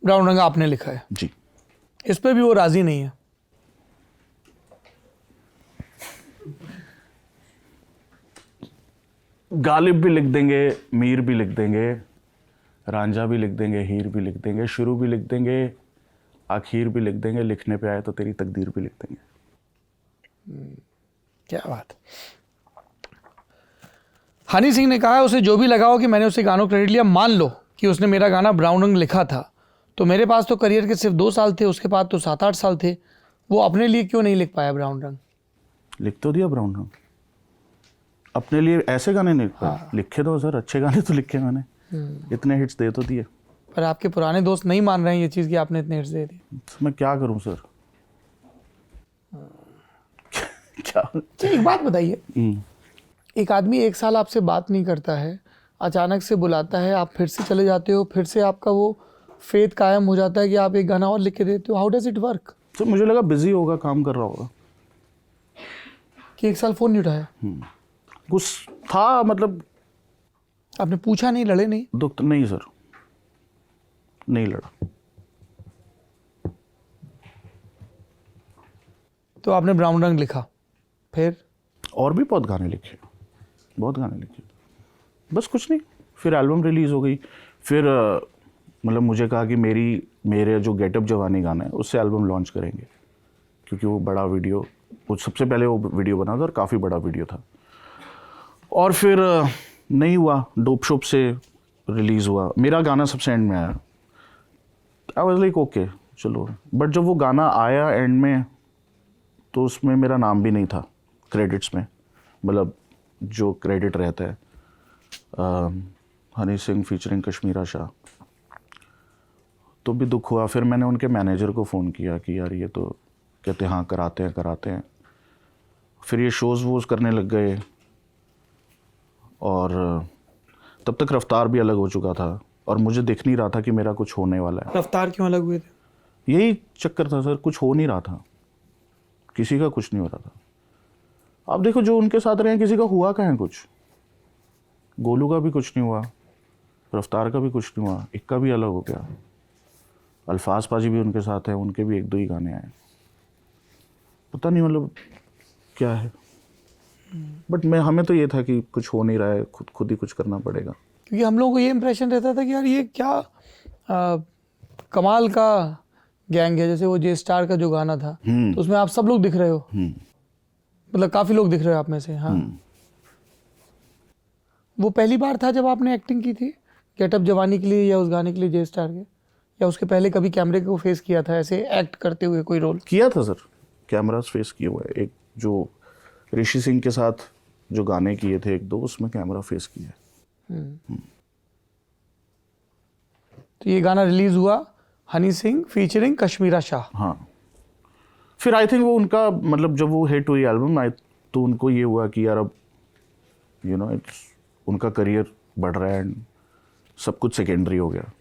Brown रंग आपने लिखा है जी। इस पे भी वो राजी नहीं है। गालिब भी लिख देंगे, मीर भी लिख देंगे, रांझा भी लिख देंगे, हीर भी लिख देंगे, शुरू भी लिख देंगे, आखिर भी लिख देंगे, लिखने पे आए तो तेरी तकदीर भी लिख देंगे। क्या बात। हनी सिंह ने कहा है उसे जो भी लगा हो कि मैंने उससे गानों क्रेडिट लिया, मान लो कि उसने मेरा गाना ब्राउन रंग लिखा था, तो मेरे पास तो करियर के सिर्फ 2 साल थे, उसके बाद तो 7-8 साल थे, वो अपने लिए क्यों नहीं लिख पाया ब्राउन रंग? लिख तो दिया ब्राउन रंग, अपने लिए ऐसे गाने नहीं लिख पाए। लिखे तो सर अच्छे गाने तो लिखे मैंने, इतने हिट्स दे तो दिए। पर आपके पुराने दोस्त नहीं मान रहे हैं ये चीज़ कि आपने इतने हिट्स दे दिए। तो मैं क्या करूं सर? क्या? अच्छा एक बात बताइए, एक आदमी 1 साल आपसे बात नहीं करता है, अचानक से बुलाता है, आप फिर से चले जाते हो, फिर से आपका वो फेथ कायम हो जाता है कि आप एक गाना और लिख के देते हो, हाउ डज इट वर्क? तो मुझे लगा बिजी होगा, काम कर रहा होगा, कि 1 साल फ़ोन नहीं उठाया? कुछ था, मतलब आपने पूछा नहीं, लड़े नहीं? दुख तो नहीं सर, नहीं लड़ा। तो आपने ब्राउन रंग लिखा, फिर और भी बहुत गाने लिखे, बहुत गाने लिखे, बस कुछ नहीं। फिर एल्बम रिलीज़ हो गई, फिर मतलब मुझे कहा कि मेरे जो गेटअप जवानी गाना है उससे एल्बम लॉन्च करेंगे, क्योंकि वो बड़ा वीडियो, वो सबसे पहले वो वीडियो बना था और काफ़ी बड़ा वीडियो था। और फिर नहीं हुआ, डोप शोप से रिलीज़ हुआ, मेरा गाना सबसे एंड में आया। आई वाज लाइक ओके चलो, बट जब वो गाना आया एंड में तो उसमें मेरा नाम भी नहीं था क्रेडिट्स में, मतलब जो क्रेडिट रहता है हनी सिंह फीचरिंग कश्मीरा शाह, तो भी दुख हुआ। फिर मैंने उनके मैनेजर को फ़ोन किया कि यार ये तो, कहते हाँ कराते हैं। फिर ये शोज़ वोज़ करने लग गए, और तब तक रफ्तार भी अलग हो चुका था और मुझे दिख नहीं रहा था कि मेरा कुछ होने वाला है। रफ्तार क्यों अलग हुए थे? यही चक्कर था सर, कुछ हो नहीं रहा था, किसी का कुछ नहीं हो रहा था। आप देखो जो उनके साथ रहे किसी का हुआ कहाँ है कुछ, गोलू का भी कुछ नहीं हुआ, रफ्तार का भी कुछ नहीं हुआ, इक्का भी अलग हो गया, अल्फाज पाजी भी उनके साथ है, उनके भी 1-2 ही गाने आए, पता नहीं मतलब क्या है। बट हमें तो ये था कि कुछ हो नहीं रहा है, खुद ही कुछ करना पड़ेगा। क्योंकि हम लोगों को ये इंप्रेशन रहता था कि यार ये क्या कमाल का गैंग है, जैसे वो जे स्टार का जो गाना था, तो उसमें आप सब लोग दिख रहे हो, मतलब काफ़ी लोग दिख रहे हो आप में से। हाँ, वो पहली बार था जब आपने एक्टिंग की थी गेटअप जवानी के लिए, या उस गाने के लिए जे स्टार के, या उसके पहले कभी कैमरे को फेस किया था ऐसे एक्ट करते हुए कोई रोल? किया था सर, कैमरास फेस किए हुए, एक जो ऋषि सिंह के साथ जो गाने किए थे 1-2, उसमें कैमरा फेस किया। तो ये गाना रिलीज हुआ, हनी सिंह फीचरिंग कश्मीरा शाह। हाँ, फिर आई थिंक वो उनका, मतलब जब वो हिट हुई एल्बम तो उनको ये हुआ कि यार अब इट्स, उनका करियर बढ़ रहा है एंड सब कुछ सेकेंडरी हो गया,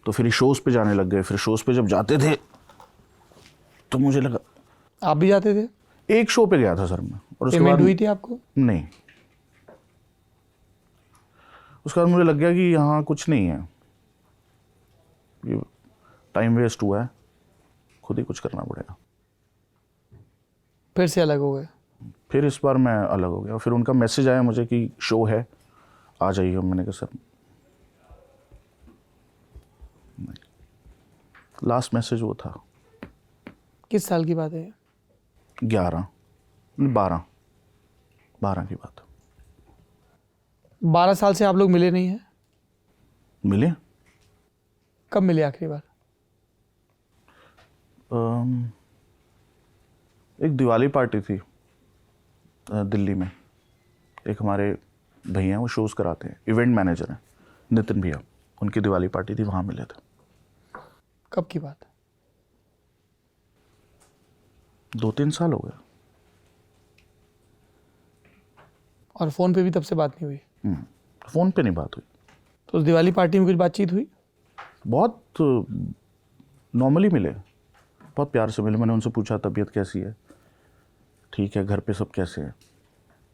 तो फिर शोज़ पे जाने लग गए। फिर शोज़ पे जब जाते थे तो मुझे लगा, आप भी जाते थे? एक शो पे गया था सर मैं, और उसके पेमेंट बाद हुई थी आपको? नहीं, उसके बाद मुझे लग गया कि यहाँ कुछ नहीं है, ये टाइम वेस्ट हुआ है, खुद ही कुछ करना पड़ेगा। फिर से अलग हो गए? फिर इस बार मैं अलग हो गया। फिर उनका मैसेज आया मुझे कि शो है, आ जाइए। मैंने कहा सर लास्ट मैसेज वो था। किस साल की बात है? 12 की बात। 12 साल से आप लोग मिले नहीं हैं? मिले? कब मिले आखिरी बार? एक दिवाली पार्टी थी दिल्ली में, एक हमारे भैया वो शोज़ कराते हैं, इवेंट मैनेजर हैं नितिन भैया, उनकी दिवाली पार्टी थी, वहाँ मिले थे। कब की बात है? 2-3 साल हो गए। और फ़ोन पे भी तब से बात नहीं हुई? फ़ोन पे नहीं बात हुई। तो उस दिवाली पार्टी में कुछ बातचीत हुई? बहुत नॉर्मली मिले, बहुत प्यार से मिले। मैंने उनसे पूछा तबीयत कैसी है, ठीक है, घर पे सब कैसे हैं।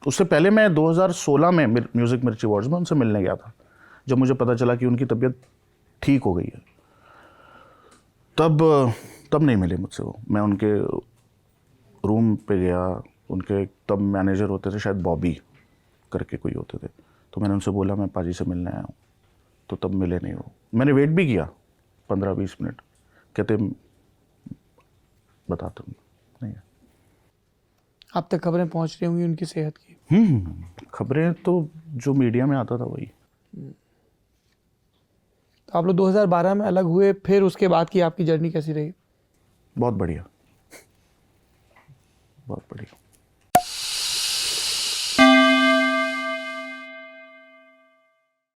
उससे पहले मैं 2016 में म्यूज़िक मिर्ची अवार्ड्स में उनसे मिलने गया था, जब मुझे पता चला कि उनकी तबीयत ठीक हो गई है। तब नहीं मिले मुझसे वो। मैं उनके रूम पे गया, उनके तब मैनेजर होते थे शायद बॉबी करके कोई होते थे, तो मैंने उनसे बोला मैं पाजी से मिलने आया हूँ, तो तब मिले नहीं वो। मैंने वेट भी किया 15-20 मिनट, कहते बताता हूँ नहीं है। आप तक खबरें पहुंच रही होंगी उनकी सेहत की? खबरें तो जो मीडिया में आता था वही। तो आप लोग 2012 में अलग हुए, फिर उसके बाद की आपकी जर्नी कैसी रही? बहुत बढ़िया, बहुत बढ़िया।